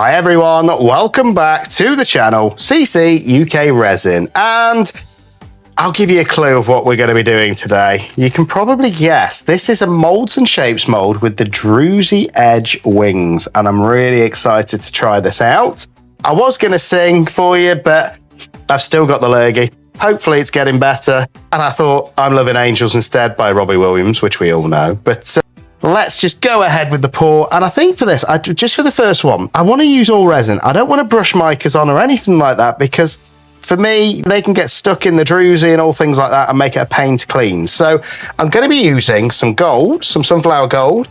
Hi everyone, welcome back to the channel CCUK Resin, and I'll give you a clue of what we're going to be doing today. You can probably guess. This is a molds and shapes mold with the Druzy edge wings, and I'm really excited to try this out. I was going to sing for you, but I've still got the lurgy. Hopefully it's getting better, and I thought I'm Loving Angels instead by Robbie Williams, which we all know. But let's just go ahead with the pour. And I think for this, just for the first one, I want to use all resin. I don't want to brush micas on or anything like that, because for me, they can get stuck in the druzy and all things like that and make it a pain to clean. So I'm going to be using some gold, some sunflower gold,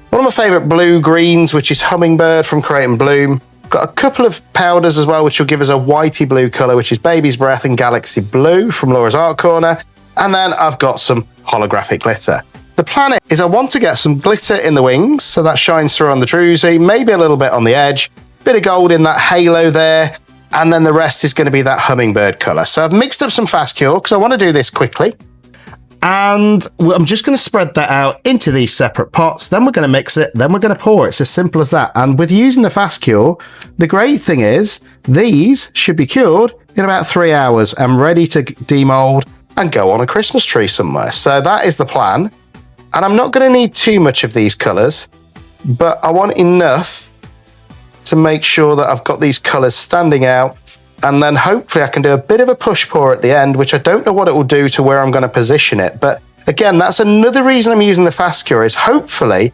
one of my favorite blue greens, which is Hummingbird from Create and Bloom. Got a couple of powders as well, which will give us a whitey blue color, which is Baby's Breath and Galaxy Blue from Laurasartcorner. And then I've got some holographic glitter. The plan is I want to get some glitter in the wings, so that shines through on the druzy, maybe a little bit on the edge, bit of gold in that halo there, and then the rest is going to be that hummingbird color. So I've mixed up some fast cure because I want to do this quickly. And I'm just going to spread that out into these separate pots. Then we're going to mix it. Then we're going to pour it. It's as simple as that. And with using the fast cure, the great thing is these should be cured in about 3 hours and ready to demold and go on a Christmas tree somewhere. So that is the plan. And I'm not going to need too much of these colors, but I want enough to make sure that I've got these colors standing out. And then hopefully I can do a bit of a push pour at the end, which I don't know what it will do to where I'm going to position it. But again, that's another reason I'm using the fast cure, is hopefully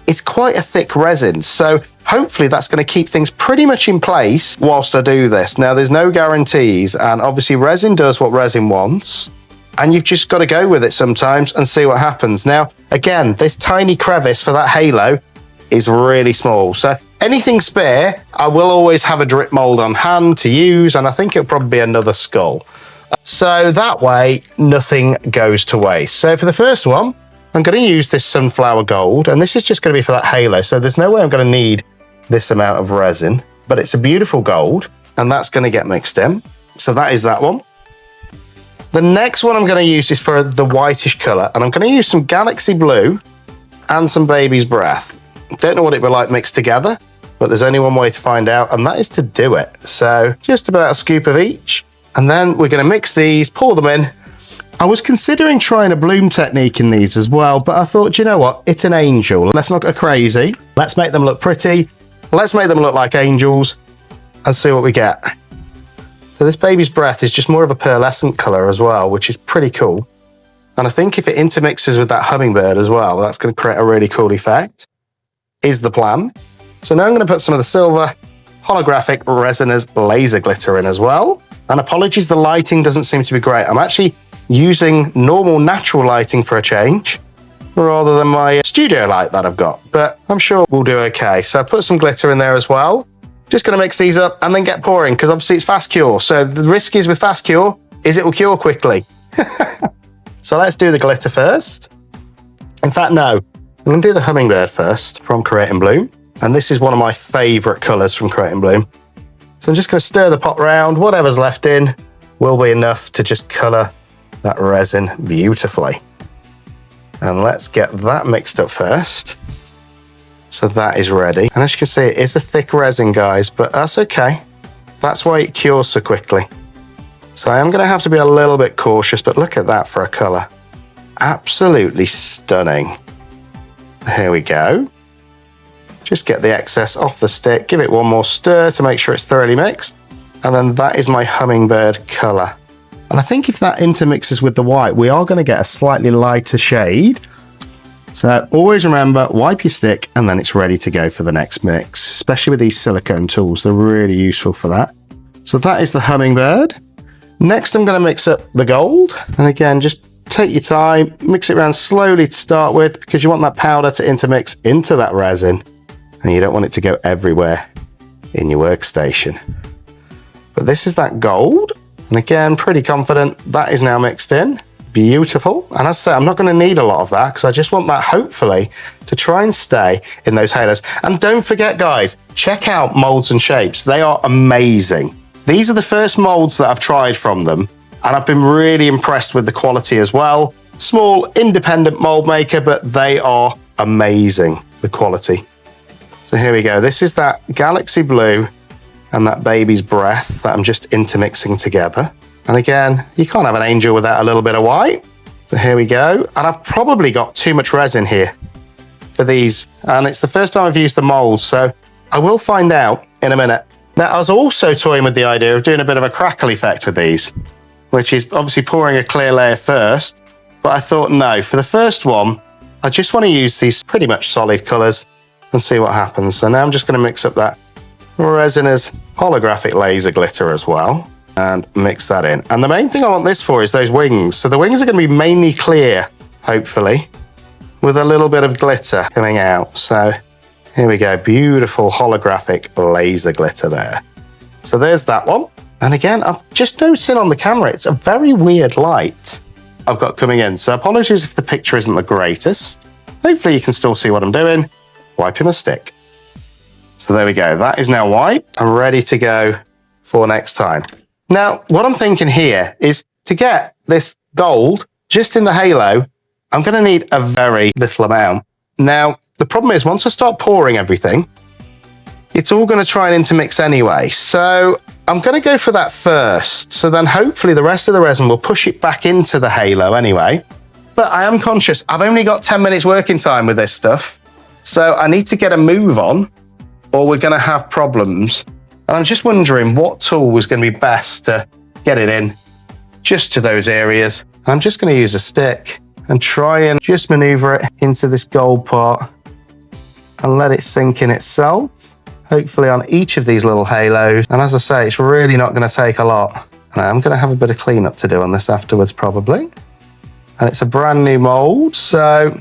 it's quite a thick resin. So hopefully that's going to keep things pretty much in place whilst I do this. Now, there's no guarantees, and obviously resin does what resin wants, and you've just got to go with it sometimes and see what happens. Now, again, this tiny crevice for that halo is really small. So anything spare, I will always have a drip mold on hand to use, and I think it'll probably be another skull. So that way, nothing goes to waste. So for the first one, I'm going to use this sunflower gold, and this is just going to be for that halo. So there's no way I'm going to need this amount of resin, but it's a beautiful gold, and that's going to get mixed in. So that is that one. The next one I'm going to use is for the whitish color, and I'm going to use some Galaxy Blue and some Baby's Breath. Don't know what it would like mixed together, but there's only one way to find out, and that is to do it. So just about a scoop of each, and then we're going to mix these, pour them in. I was considering trying a bloom technique in these as well, but I thought, you know what, it's an angel. Let's not go crazy. Let's make them look pretty. Let's make them look like angels and see what we get. So this Baby's Breath is just more of a pearlescent color as well, which is pretty cool. And I think if it intermixes with that hummingbird as well, that's going to create a really cool effect, is the plan. So now I'm going to put some of the silver holographic Resiners laser glitter in as well. And apologies, the lighting doesn't seem to be great. I'm actually using normal natural lighting for a change, rather than my studio light that I've got, but I'm sure we'll do okay. So I put some glitter in there as well. Just going to mix these up and then get pouring, because obviously it's fast cure. So the risk is with fast cure is it will cure quickly. So let's do the glitter first. In fact, no, I'm going to do the hummingbird first from Create and Bloom. And this is one of my favorite colors from Create and Bloom. So I'm just going to stir the pot round. Whatever's left in will be enough to just color that resin beautifully. And let's get that mixed up first. So that is ready. And as you can see, it is a thick resin, guys, but that's okay. That's why it cures so quickly. So I am going to have to be a little bit cautious, but look at that for a color. Absolutely stunning. Here we go. Just get the excess off the stick, give it one more stir to make sure it's thoroughly mixed. And then that is my hummingbird color. And I think if that intermixes with the white, we are going to get a slightly lighter shade. So always remember, wipe your stick, and then it's ready to go for the next mix, especially with these silicone tools. They're really useful for that. So that is the hummingbird. Next, I'm going to mix up the gold. And again, just take your time, mix it around slowly to start with, because you want that powder to intermix into that resin, and you don't want it to go everywhere in your workstation. But this is that gold. And again, pretty confident that is now mixed in. Beautiful. And as I say, I'm not going to need a lot of that, because I just want that hopefully to try and stay in those halos. And don't forget, guys, check out Molds and Shapes. They are amazing. These are the first molds that I've tried from them, and I've been really impressed with the quality as well. Small independent mold maker, but they are amazing, the quality. So here we go. This is that galaxy blue and that baby's breath that I'm just intermixing together. And again, you can't have an angel without a little bit of white. So here we go. And I've probably got too much resin here for these. And it's the first time I've used the molds, so I will find out in a minute. Now, I was also toying with the idea of doing a bit of a crackle effect with these, which is obviously pouring a clear layer first. But I thought, no, for the first one, I just want to use these pretty much solid colors and see what happens. So now I'm just going to mix up that Resiners holographic laser glitter as well and mix that in. And the main thing I want this for is those wings. So the wings are going to be mainly clear, hopefully, with a little bit of glitter coming out. So here we go, beautiful holographic laser glitter there. So there's that one. And again, I'm just noticing on the camera, it's a very weird light I've got coming in. So apologies if the picture isn't the greatest. Hopefully you can still see what I'm doing. Wiping my stick. So there we go. That is now wiped. I'm ready to go for next time. Now, what I'm thinking here is to get this gold just in the halo, I'm going to need a very little amount. Now, the problem is once I start pouring everything, it's all going to try and intermix anyway. So I'm going to go for that first. So then hopefully the rest of the resin will push it back into the halo anyway. But I am conscious, I've only got 10 minutes working time with this stuff. So I need to get a move on or we're going to have problems. And I'm just wondering what tool was going to be best to get it in just to those areas. I'm just going to use a stick and try and just maneuver it into this gold part and let it sink in itself, hopefully on each of these little halos. And as I say, it's really not going to take a lot. And I'm going to have a bit of cleanup to do on this afterwards probably. And it's a brand new mold, so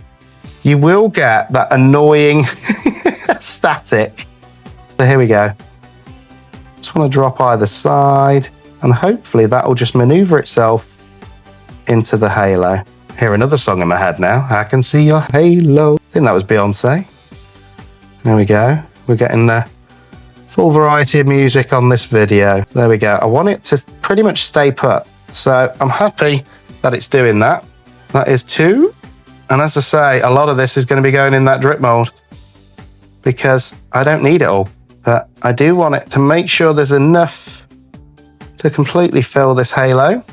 you will get that annoying static. So here we go. Just want to drop either side and hopefully that will just maneuver itself into the halo. Hear another song in my head now. I can see your halo. I think that was Beyonce. There we go. We're getting the full variety of music on this video. There we go. I want it to pretty much stay put. So I'm happy that it's doing that. That is 2. And as I say, a lot of this is going to be going in that drip mold because I don't need it all, but I do want it to make sure there's enough to completely fill this halo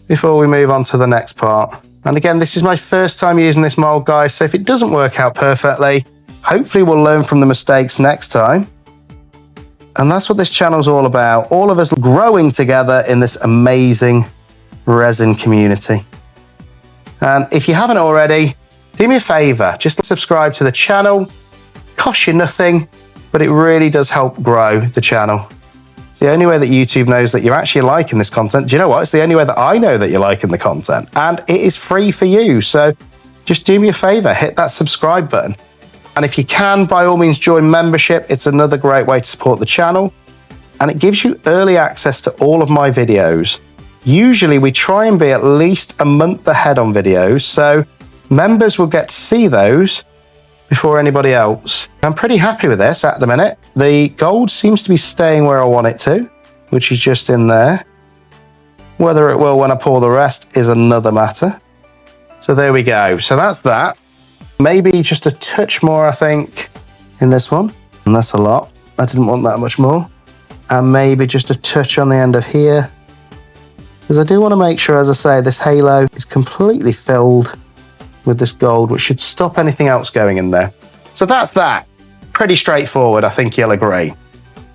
before we move on to the next part. And again, this is my first time using this mold, guys, so if it doesn't work out perfectly, hopefully we'll learn from the mistakes next time. And that's what this channel's all about, all of us growing together in this amazing resin community. And if you haven't already, do me a favor, just subscribe to the channel. Costs you nothing, but it really does help grow the channel. It's the only way that YouTube knows that you're actually liking this content. Do you know what? It's the only way that I know that you're liking the content, and it is free for you. So just do me a favor, hit that subscribe button. And if you can, by all means, join membership. It's another great way to support the channel. And it gives you early access to all of my videos. Usually we try and be at least a month ahead on videos, so members will get to see those before anybody else. I'm pretty happy with this at the minute. The gold seems to be staying where I want it to, which is just in there. Whether it will when I pour the rest is another matter. So there we go. So that's that. Maybe just a touch more, I think, in this one. And that's a lot. I didn't want that much more. And maybe just a touch on the end of here. Because I do want to make sure, as I say, this halo is completely filled with this gold, which should stop anything else going in there. So that's that. Pretty straightforward, I think you'll agree.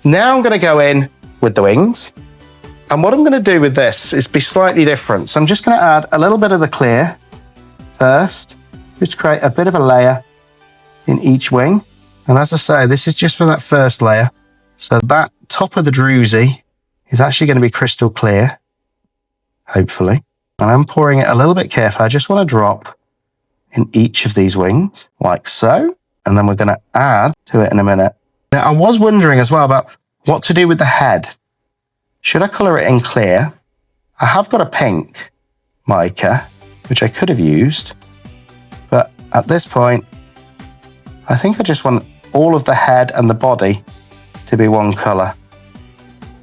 Now I'm going to go in with the wings. And what I'm going to do with this is be slightly different. So I'm just going to add a little bit of the clear first, just to create a bit of a layer in each wing. And as I say, this is just for that first layer. So that top of the druzy is actually going to be crystal clear, hopefully. And I'm pouring it a little bit carefully. I just want to drop in each of these wings, like so. And then we're going to add to it in a minute. Now, I was wondering as well about what to do with the head. Should I colour it in clear? I have got a pink mica, which I could have used. But at this point, I think I just want all of the head and the body to be one colour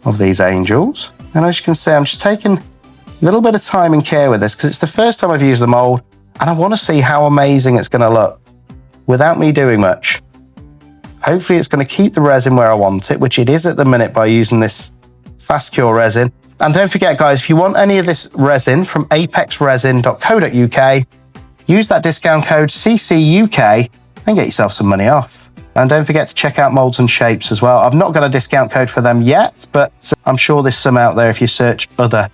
of these angels. And as you can see, I'm just taking a little bit of time and care with this because it's the first time I've used the mould and I want to see how amazing it's going to look without me doing much. Hopefully it's going to keep the resin where I want it, which it is at the minute by using this fast cure resin. And don't forget, guys, if you want any of this resin from apexresin.co.uk, use that discount code CCUK and get yourself some money off. And don't forget to check out Molds and Shapes as well. I've not got a discount code for them yet, but I'm sure there's some out there if you search other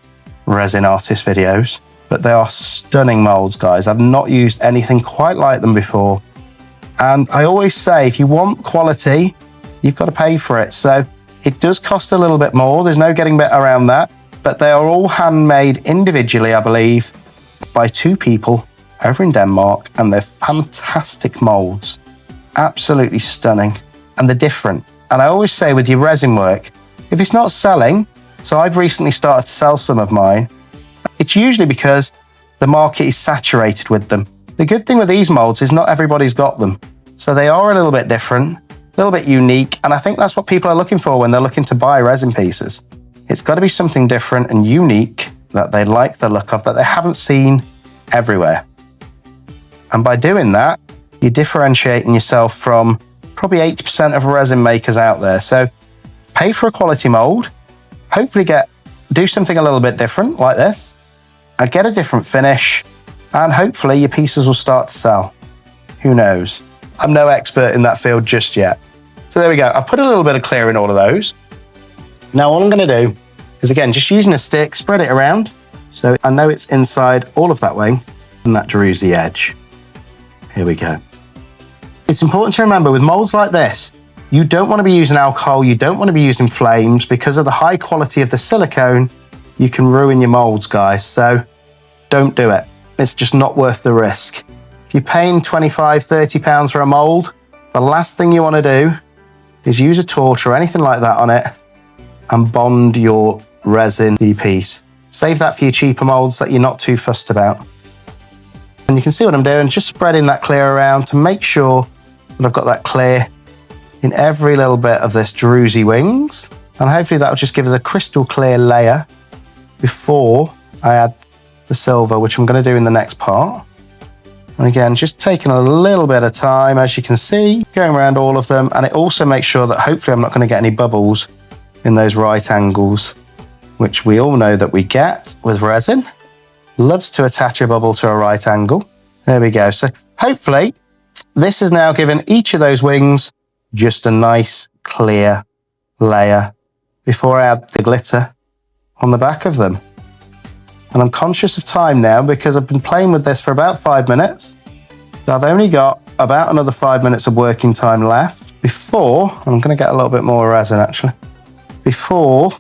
resin artist videos. But they are stunning molds, guys. I've not used anything quite like them before. And I always say, if you want quality, you've got to pay for it. So it does cost a little bit more. There's no getting around that. But they are all handmade individually, I believe, by 2 people over in Denmark. And they're fantastic molds. Absolutely stunning. And they're different. And I always say with your resin work, if it's not selling, so I've recently started to sell some of mine, it's usually because the market is saturated with them. The good thing with these molds is not everybody's got them. So they are a little bit different, a little bit unique. And I think that's what people are looking for when they're looking to buy resin pieces. It's got to be something different and unique that they like the look of, that they haven't seen everywhere. And by doing that, you're differentiating yourself from probably 80% of resin makers out there. So pay for a quality mold, hopefully do something a little bit different like this, and get a different finish, and hopefully your pieces will start to sell. Who knows? I'm no expert in that field just yet. So there we go. I've put a little bit of clear in all of those. Now all I'm going to do is, again, just using a stick, spread it around so I know it's inside all of that wing and that druzy edge. Here we go. It's important to remember with molds like this, you don't want to be using alcohol, you don't want to be using flames. Because of the high quality of the silicone, you can ruin your molds, guys. So don't do it. It's just not worth the risk. If you're paying £25–30 for a mold, the last thing you want to do is use a torch or anything like that on it and bond your resin piece. Save that for your cheaper molds that you're not too fussed about. And you can see what I'm doing, just spreading that clear around to make sure that I've got that clear in every little bit of this Druzy wings. And hopefully that'll just give us a crystal clear layer before I add the silver, which I'm going to do in the next part. And again, just taking a little bit of time, as you can see, going around all of them. And it also makes sure that hopefully I'm not going to get any bubbles in those right angles, which we all know that we get with resin. Loves to attach a bubble to a right angle. There we go. So hopefully this has now given each of those wings just a nice clear layer before I add the glitter on the back of them. And I'm conscious of time now because I've been playing with this for about 5 minutes. So I've only got about another 5 minutes of working time left before, I'm going to get a little bit more resin actually, before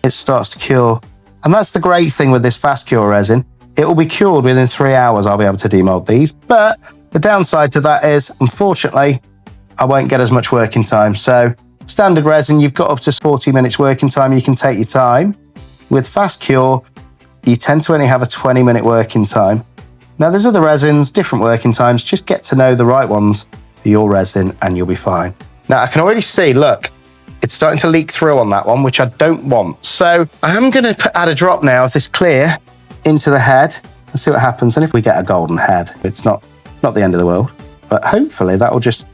it starts to cure. And that's the great thing with this fast cure resin. It will be cured within 3 hours. I'll be able to demold these. But the downside to that is, unfortunately, I won't get as much working time. So standard resin, you've got up to 40 minutes working time. You can take your time. With fast cure, you tend to only have a 20-minute working time. Now there's other resins, different working times. Just get to know the right ones for your resin and you'll be fine. Now I can already see, look, it's starting to leak through on that one, which I don't want. So I am going to add a drop now of this clear into the head and see what happens. And if we get a golden head, it's not the end of the world, but hopefully that will just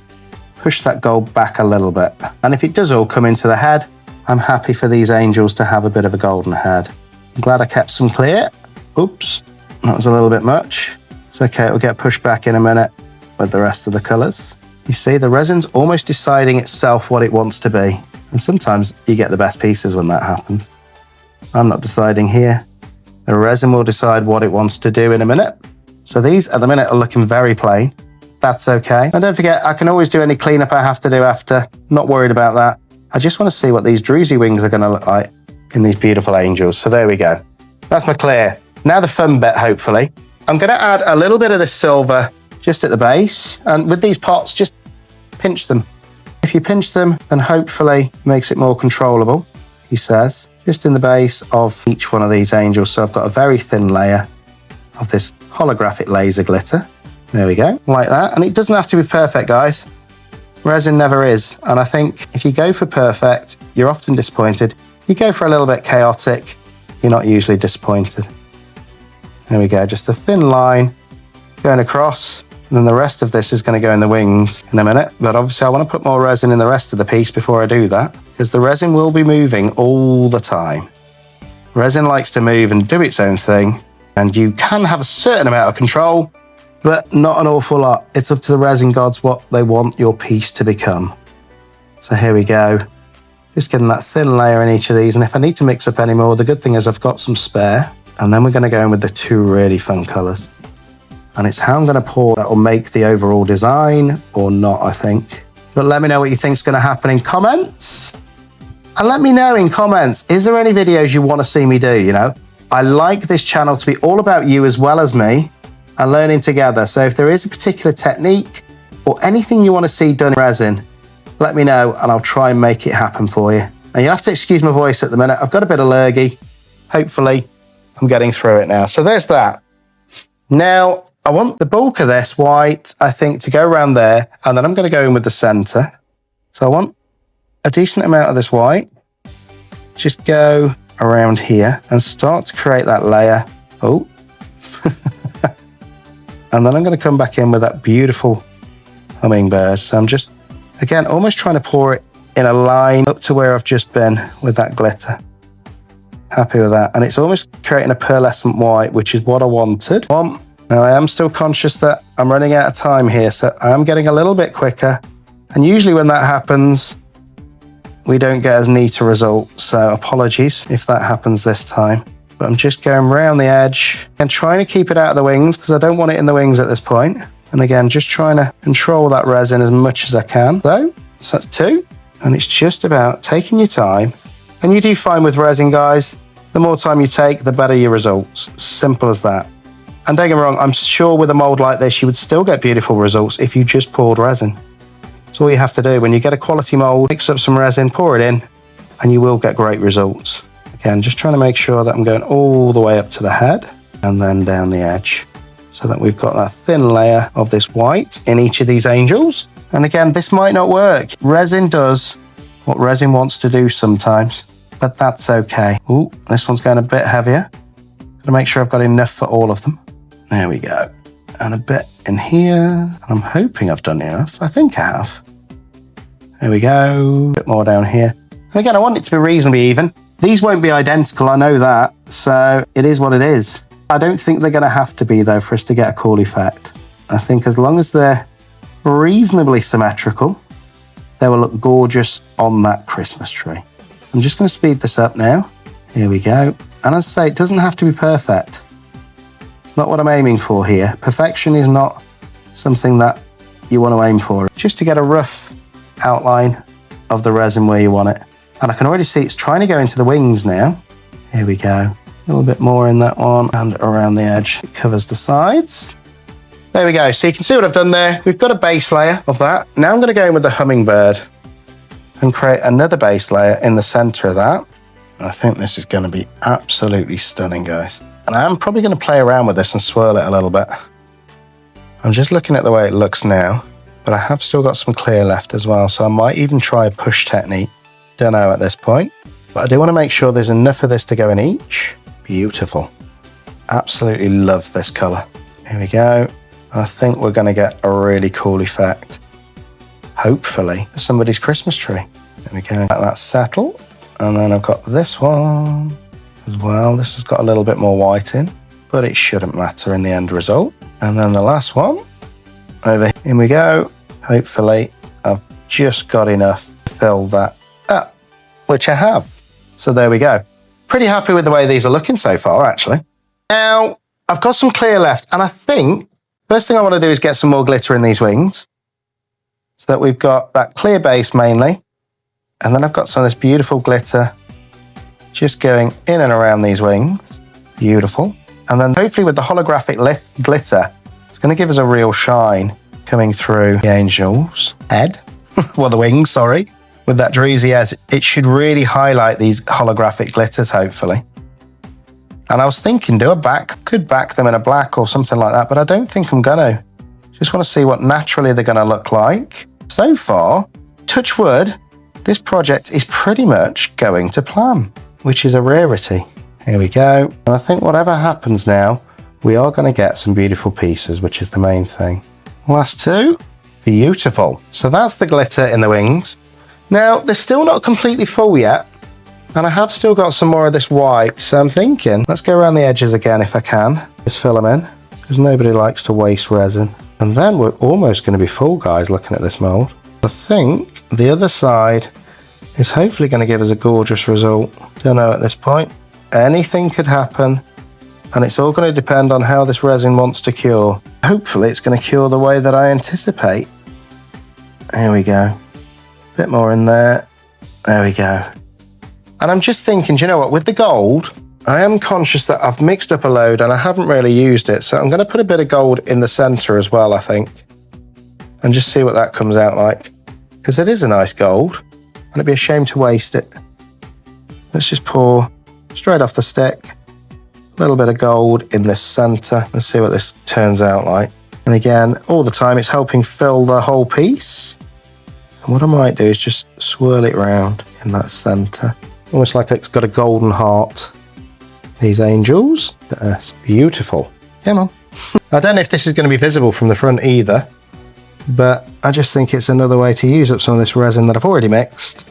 push that gold back a little bit. And if it does all come into the head, I'm happy for these angels to have a bit of a golden head. I'm glad I kept some clear. Oops, that was a little bit much. It's okay, it'll get pushed back in a minute with the rest of the colors. You see, the resin's almost deciding itself what it wants to be. And sometimes you get the best pieces when that happens. I'm not deciding here. The resin will decide what it wants to do in a minute. So these at the minute are looking very plain. That's okay. And don't forget, I can always do any cleanup I have to do after. Not worried about that. I just want to see what these Druzy wings are going to look like in these beautiful angels. So there we go. That's my clear. Now the fun bit, hopefully. I'm going to add a little bit of this silver just at the base. And with these pots, just pinch them. If you pinch them, then hopefully it makes it more controllable, he says. Just in the base of each one of these angels. So I've got a very thin layer of this holographic laser glitter. There we go, like that. And it doesn't have to be perfect, guys. Resin never is. And I think if you go for perfect, you're often disappointed. You go for a little bit chaotic, you're not usually disappointed. There we go, just a thin line going across. And then the rest of this is going to go in the wings in a minute. But obviously I want to put more resin in the rest of the piece before I do that, because the resin will be moving all the time. Resin likes to move and do its own thing, and you can have a certain amount of control, but not an awful lot. It's up to the resin gods what they want your piece to become. So here we go. Just getting that thin layer in each of these, and if I need to mix up any more, the good thing is I've got some spare. And then we're going to go in with the two really fun colours. And it's how I'm going to pour that will make the overall design or not, I think. But let me know what you think is going to happen in comments. And let me know in comments, is there any videos you want to see me do, you know? I like this channel to be all about you as well as me and learning together. So if there is a particular technique or anything you want to see done in resin, let me know and I'll try and make it happen for you. And you'll have to excuse my voice at the minute. I've got a bit of lurgy. Hopefully I'm getting through it now. So there's that. Now, I want the bulk of this white, I think, to go around there, and then I'm going to go in with the center. So I want a decent amount of this white. Just go around here and start to create that layer. Oh. And then I'm going to come back in with that beautiful hummingbird. So I'm just, again, almost trying to pour it in a line up to where I've just been with that glitter. Happy with that. And it's almost creating a pearlescent white, which is what I wanted. Now I am still conscious that I'm running out of time here, so I am getting a little bit quicker. And usually when that happens, we don't get as neat a result. So apologies if that happens this time. But I'm just going around the edge and trying to keep it out of the wings because I don't want it in the wings at this point. And again, just trying to control that resin as much as I can. So that's two. And it's just about taking your time. And you do fine with resin, guys. The more time you take, the better your results. Simple as that. And don't get me wrong, I'm sure with a mold like this, you would still get beautiful results if you just poured resin. That's all you have to do. When you get a quality mold, mix up some resin, pour it in, and you will get great results. Again, just trying to make sure that I'm going all the way up to the head and then down the edge so that we've got that thin layer of this white in each of these angels. And again, this might not work. Resin does what resin wants to do sometimes, but that's okay. Ooh, this one's going a bit heavier. Gotta make sure I've got enough for all of them. There we go. And a bit in here. I'm hoping I've done enough. I think I have. There we go. A bit more down here. And again, I want it to be reasonably even. These won't be identical, I know that. So it is what it is. I don't think they're gonna have to be though for us to get a cool effect. I think as long as they're reasonably symmetrical, they will look gorgeous on that Christmas tree. I'm just gonna speed this up now. Here we go. And as I say, it doesn't have to be perfect. It's not what I'm aiming for here. Perfection is not something that you want to aim for. Just to get a rough outline of the resin where you want it. And I can already see it's trying to go into the wings now. Here we go. A little bit more in that one and around the edge. It covers the sides. There we go. So you can see what I've done there. We've got a base layer of that. Now I'm going to go in with the hummingbird and create another base layer in the center of that. I think this is going to be absolutely stunning, guys. And I'm probably going to play around with this and swirl it a little bit. I'm just looking at the way it looks now, but I have still got some clear left as well, so I might even try a push technique. Don't know at this point, but I do want to make sure there's enough of this to go in each. Beautiful. Absolutely love this colour. Here we go. I think we're going to get a really cool effect. Hopefully, for somebody's Christmas tree. There we go. Let that settle. And then I've got this one as well. This has got a little bit more white in, but it shouldn't matter in the end result. And then the last one, over here we go. Hopefully I've just got enough to fill that up, which I have. So there we go. Pretty happy with the way these are looking so far, actually. Now, I've got some clear left, and I think first thing I want to do is get some more glitter in these wings so that we've got that clear base mainly. And then I've got some of this beautiful glitter just going in and around these wings. Beautiful. And then hopefully with the holographic glitter, it's going to give us a real shine coming through the angel's head. Well, the wings, sorry. With that Druzy as it should really highlight these holographic glitters, hopefully. And I was thinking, could back them in a black or something like that, but I don't think I'm gonna. Just want to see what naturally they're gonna look like. So far, touch wood, this project is pretty much going to plan, which is a rarity. Here we go. And I think whatever happens now, we are going to get some beautiful pieces, which is the main thing. Last two. Beautiful. So that's the glitter in the wings. Now, they're still not completely full yet, and I have still got some more of this white, so I'm thinking, let's go around the edges again if I can. Just fill them in, because nobody likes to waste resin. And then we're almost going to be full, guys, looking at this mould. I think the other side is hopefully going to give us a gorgeous result. Don't know at this point. Anything could happen, and it's all going to depend on how this resin wants to cure. Hopefully it's going to cure the way that I anticipate. There we go. Bit more in there. There we go. And I'm just thinking, do you know what, with the gold, I am conscious that I've mixed up a load and I haven't really used it. So I'm going to put a bit of gold in the center as well, I think, and just see what that comes out like. Because it is a nice gold and it'd be a shame to waste it. Let's just pour straight off the stick. A little bit of gold in this center. Let's see what this turns out like. And again, all the time it's helping fill the whole piece. And what I might do is just swirl it around in that center. Almost like it's got a golden heart. These angels. That's beautiful. Come on. I don't know if this is going to be visible from the front either, but I just think it's another way to use up some of this resin that I've already mixed.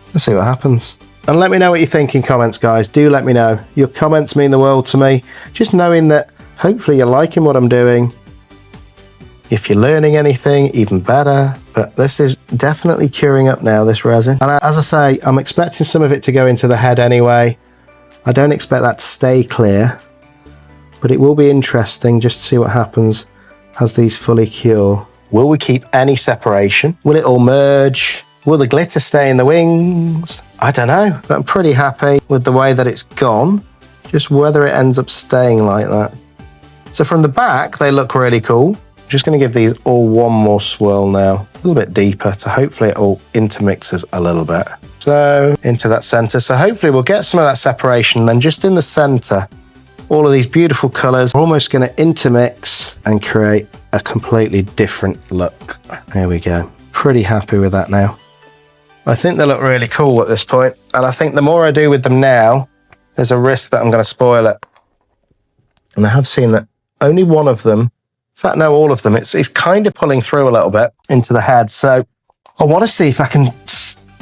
Let's see what happens. And let me know what you think in comments, guys. Do let me know. Your comments mean the world to me. Just knowing that hopefully you're liking what I'm doing. If you're learning anything, even better. But this is definitely curing up now, this resin. And as I say, I'm expecting some of it to go into the head anyway. I don't expect that to stay clear, but it will be interesting just to see what happens as these fully cure. Will we keep any separation? Will it all merge? Will the glitter stay in the wings? I don't know, but I'm pretty happy with the way that it's gone. Just whether it ends up staying like that. So from the back, they look really cool. Just going to give these all one more swirl now, a little bit deeper to hopefully it all intermixes a little bit. So into that center. So hopefully we'll get some of that separation. Then just in the center, all of these beautiful colors are almost going to intermix and create a completely different look. There we go. Pretty happy with that now. I think they look really cool at this point. And I think the more I do with them now, there's a risk that I'm going to spoil it. And I have seen that only one of them, in fact, no, all of them, it's kind of pulling through a little bit into the head. So I want to see if I can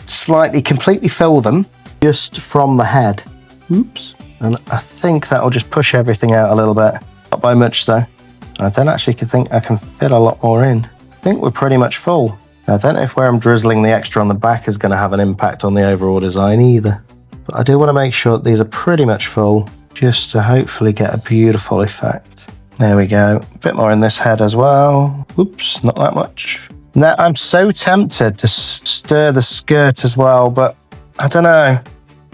slightly completely fill them just from the head. Oops. And I think that'll just push everything out a little bit. Not by much though. I don't actually think I can fit a lot more in. I think we're pretty much full. Now, I don't know if where I'm drizzling the extra on the back is going to have an impact on the overall design either. But I do want to make sure that these are pretty much full just to hopefully get a beautiful effect. There we go. A bit more in this head as well. Oops, not that much. Now, I'm so tempted to stir the skirt as well, but I don't know.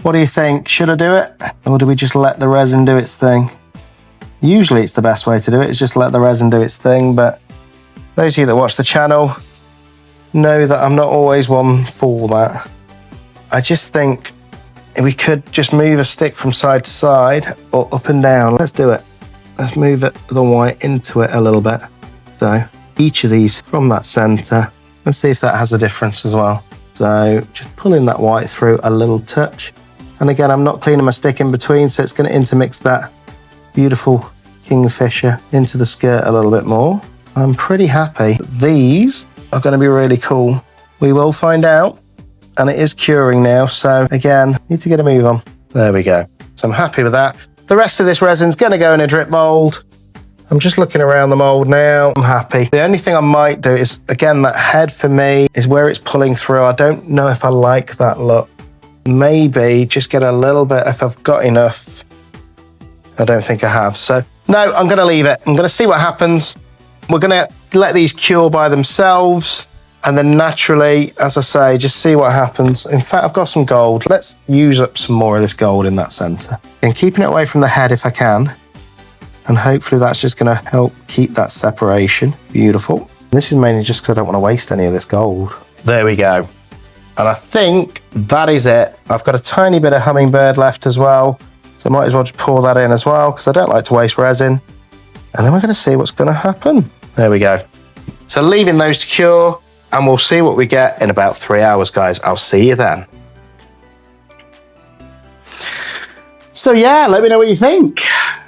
What do you think? Should I do it? Or do we just let the resin do its thing? Usually it's the best way to do it, is just let the resin do its thing, but those of you that watch the channel know that I'm not always one for that. I just think we could just move a stick from side to side or up and down. Let's do it. Let's move the white into it a little bit. So each of these from that center. Let's see if that has a difference as well. So just pulling that white through a little touch. And again, I'm not cleaning my stick in between, so it's going to intermix that beautiful kingfisher into the skirt a little bit more. I'm pretty happy. These are going to be really cool. We will find out. And it is curing now. So again, need to get a move on. There we go. So I'm happy with that. The rest of this resin's going to go in a drip mold. I'm just looking around the mold now. I'm happy. The only thing I might do is, again, that head for me is where it's pulling through. I don't know if I like that look. Maybe just get a little bit if I've got enough. I don't think I have. So no, I'm going to leave it. I'm going to see what happens. We're going to let these cure by themselves. And then naturally, as I say, just see what happens. In fact, I've got some gold. Let's use up some more of this gold in that center. And keeping it away from the head if I can. And hopefully that's just going to help keep that separation. Beautiful. This is mainly just because I don't want to waste any of this gold. There we go. And I think that is it. I've got a tiny bit of hummingbird left as well. So I might as well just pour that in as well because I don't like to waste resin. And then we're going to see what's going to happen. There we go. So leaving those to cure. And we'll see what we get in about 3 hours, guys. I'll see you then. So yeah, let me know what you think.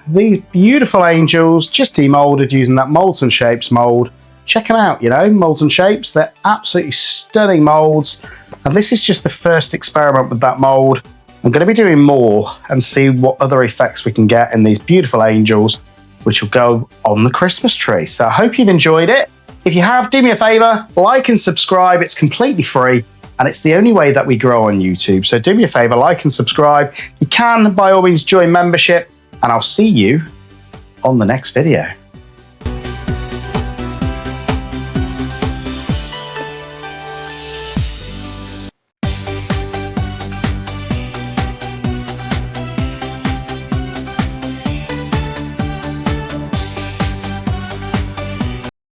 These beautiful angels, just demolded using that Molds and Shapes mold. check them out, you know, Molds and Shapes. They're absolutely stunning molds. And this is just the first experiment with that mold. I'm going to be doing more and see what other effects we can get in these beautiful angels, which will go on the Christmas tree. So I hope you've enjoyed it. If you have, do me a favor, like and subscribe. It's completely free and it's the only way that we grow on YouTube. So do me a favor, like and subscribe. You can, by all means, join membership and I'll see you on the next video.